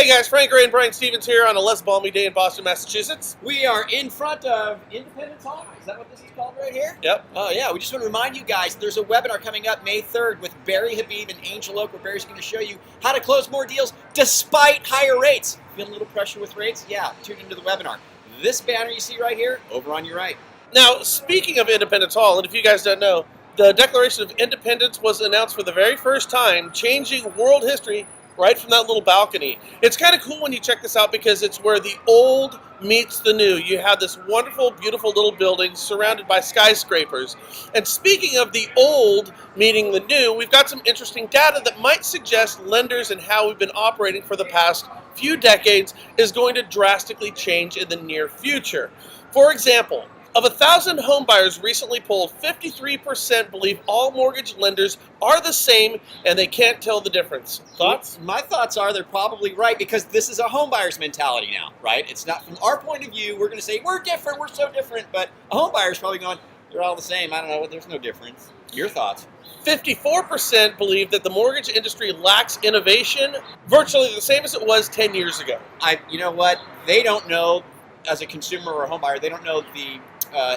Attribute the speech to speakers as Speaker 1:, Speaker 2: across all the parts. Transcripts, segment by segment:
Speaker 1: guys, Frank Ray and Brian Stevens here on a less balmy day in Boston, Massachusetts.
Speaker 2: We are in front of Independence Hall. Is that what this is called right here?
Speaker 1: Yep.
Speaker 2: Oh, yeah. We just want to remind you guys, there's a webinar coming up May 3rd with Barry Habib and Angel Oak, where Barry's going to show you how to close more deals despite higher rates. Feeling a little pressure with rates? Yeah, tune into the webinar. This banner you see right here, over on your right.
Speaker 1: Now, speaking of Independence Hall, and if you guys don't know, the Declaration of Independence was announced for the very first time, changing world history right from that little balcony. It's kind of cool when you check this out because it's where the old meets the new. You have this wonderful, beautiful little building surrounded by skyscrapers. And speaking of the old meeting the new, we've got some interesting data that might suggest lenders and how we've been operating for the past few decades is going to drastically change in the near future. For example, of 1,000 home buyers recently polled, 53% believe all mortgage lenders are the same and they can't tell the difference. Thoughts?
Speaker 2: My thoughts are they're probably right because this is a home buyer's mentality now, right? It's not from our point of view, we're going to say, we're different, we're so different, but a home buyer's probably going, they're all the same, I don't know, there's no difference. Your thoughts?
Speaker 1: 54% believe that the mortgage industry lacks innovation, virtually the same as it was 10 years ago.
Speaker 2: You know what? They don't know, as a consumer or a home buyer, they don't know the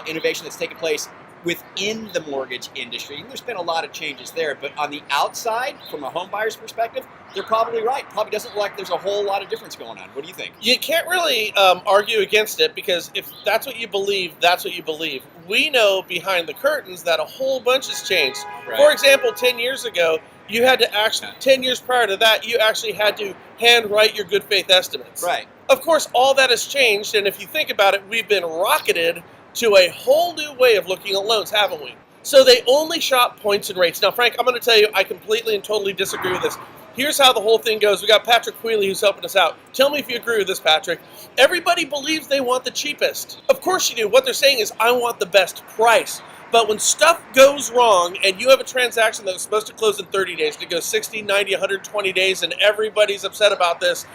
Speaker 2: innovation that's taken place within the mortgage industry. And there's been a lot of changes there, but on the outside, from a home buyer's perspective, they're probably right. Probably doesn't look like there's a whole lot of difference going on. What do you think?
Speaker 1: You can't really argue against it because if that's what you believe, that's what you believe. We know behind the curtains that a whole bunch has changed.
Speaker 2: Right.
Speaker 1: For example, 10 years ago, you had to actually, 10 years prior to that, you actually had to handwrite your good faith estimates.
Speaker 2: Right.
Speaker 1: Of course, all that has changed, and if you think about it, we've been rocketed to a whole new way of looking at loans, haven't we? So they only shop points and rates. Now, Frank, I'm going to tell you, I completely and totally disagree with this. Here's how the whole thing goes. We got Patrick Quealy who's helping us out. Tell me if you agree with this, Patrick. Everybody believes they want the cheapest. Of course you do. What they're saying is, I want the best price. But when stuff goes wrong and you have a transaction that was supposed to close in 30 days, to go 60, 90, 120 days, and everybody's upset about this,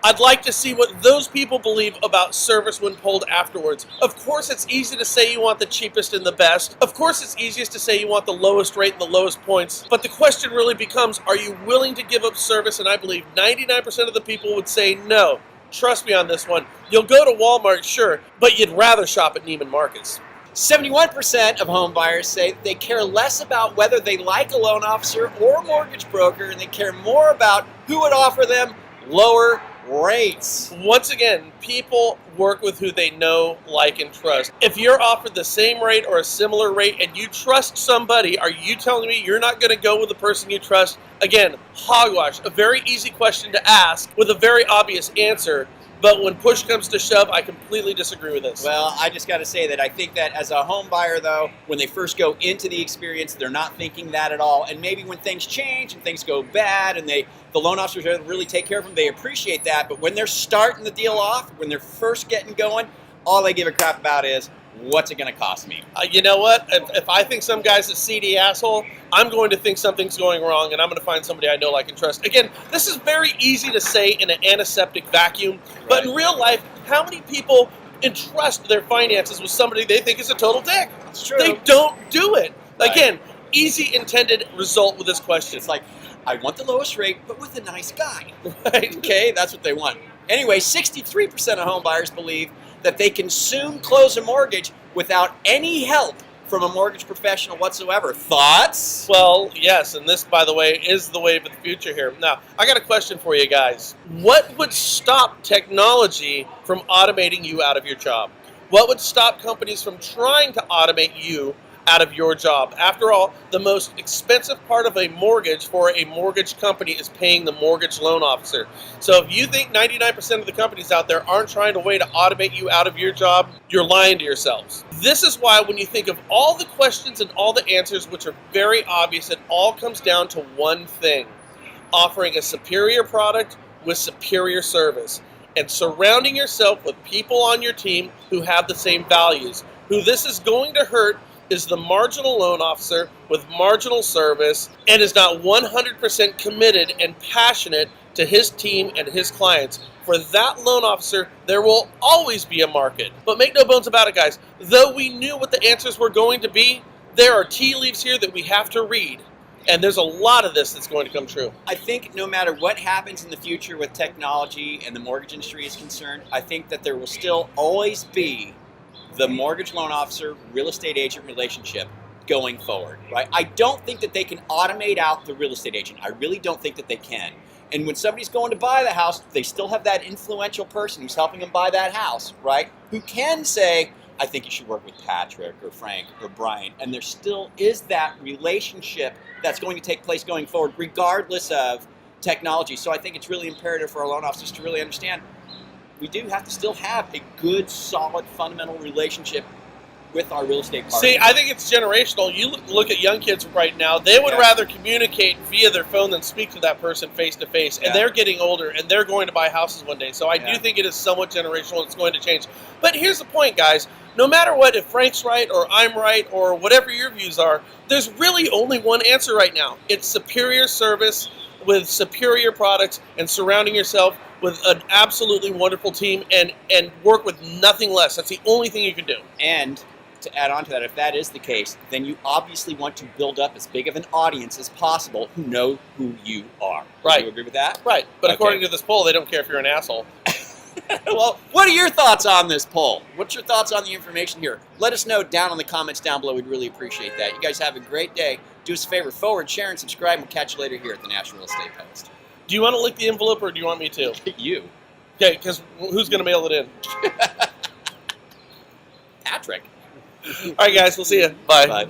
Speaker 1: I'd like to see what those people believe about service when polled afterwards. Of course, it's easy to say you want the cheapest and the best. Of course, it's easiest to say you want the lowest rate and the lowest points. But the question really becomes, are you willing to give up service? And I believe 99% of the people would say no. Trust me on this one. You'll go to Walmart, sure, but you'd rather shop at Neiman Marcus.
Speaker 2: 71% of home buyers say they care less about whether they like a loan officer or a mortgage broker, and they care more about who would offer them lower rates.
Speaker 1: Once again, people work with who they know, like, and trust. If you're offered the same rate or a similar rate and you trust somebody, are you telling me you're not going to go with the person you trust? Again, hogwash, a very easy question to ask with a very obvious answer. But when push comes to shove, I completely disagree with this.
Speaker 2: Well, I just got to say that I think that as a home buyer, though, when they first go into the experience, they're not thinking that at all. And maybe when things change and things go bad and the loan officers really take care of them, they appreciate that. But when they're starting the deal off, when they're first getting going, all they give a crap about is, what's it going to cost me?
Speaker 1: You know what? If I think some guy's a seedy asshole, I'm going to think something's going wrong, and I'm going to find somebody I know, like, and trust. Again, this is very easy to say in an antiseptic vacuum, but in real life, how many people entrust their finances with somebody they think is a total dick?
Speaker 2: It's true.
Speaker 1: They don't do it.
Speaker 2: Right.
Speaker 1: Again, easy intended result with this question.
Speaker 2: It's like, I want the lowest rate, but with a nice guy.
Speaker 1: Right?
Speaker 2: Okay, that's what they want. Anyway, 63% of home buyers believe that they can soon close a mortgage without any help from a mortgage professional whatsoever. Thoughts?
Speaker 1: Well, yes, and this, by the way, is the wave of the future here. Now, I got a question for you guys. What would stop technology from automating you out of your job? What would stop companies from trying to automate you out of your job? After all, the most expensive part of a mortgage for a mortgage company is paying the mortgage loan officer. So if you think 99% of the companies out there aren't trying a way to automate you out of your job, you're lying to yourselves. This is why when you think of all the questions and all the answers, which are very obvious, it all comes down to one thing: offering a superior product with superior service, and surrounding yourself with people on your team who have the same values. Who this is going to hurt is the marginal loan officer with marginal service and is not 100% committed and passionate to his team and his clients. For that loan officer, there will always be a market. But make no bones about it, guys. Though we knew what the answers were going to be, there are tea leaves here that we have to read. And there's a lot of this that's going to come true.
Speaker 2: I think no matter what happens in the future with technology and the mortgage industry is concerned, I think that there will still always be the mortgage loan officer, real estate agent relationship going forward, right? I don't think that they can automate out the real estate agent. I really don't think that they can. And when somebody's going to buy the house, they still have that influential person who's helping them buy that house, right? Who can say, I think you should work with Patrick or Frank or Brian. And there still is that relationship that's going to take place going forward, regardless of technology. So I think it's really imperative for our loan officers to really understand we do have to still have a good, solid, fundamental relationship with our real estate partners.
Speaker 1: See, I think it's generational. You look at young kids right now, they would rather communicate via their phone than speak to that person face to face. And they're getting older, and they're going to buy houses one day. So I do think it is somewhat generational. It's going to change. But here's the point, guys. No matter what, if Frank's right or I'm right or whatever your views are, there's really only one answer right now. It's superior service with superior products and surrounding yourself with an absolutely wonderful team and work with nothing less. That's the only thing you can do.
Speaker 2: And to add on to that, if that is the case, then you obviously want to build up as big of an audience as possible who know who you are.
Speaker 1: Right.
Speaker 2: Do you agree with that?
Speaker 1: Right. But according to this poll, they don't care if you're an asshole.
Speaker 2: Well, what are your thoughts on this poll? What's your thoughts on the information here? Let us know down in the comments down below. We'd really appreciate that. You guys have a great day. Do us a favor, forward, share, and subscribe. We'll catch you later here at the National Real Estate Post.
Speaker 1: Do you want to lick the envelope or do you want me to?
Speaker 2: You.
Speaker 1: Okay, because who's going to mail it in?
Speaker 2: Patrick.
Speaker 1: All right, guys. We'll see you. Bye.
Speaker 2: Bye.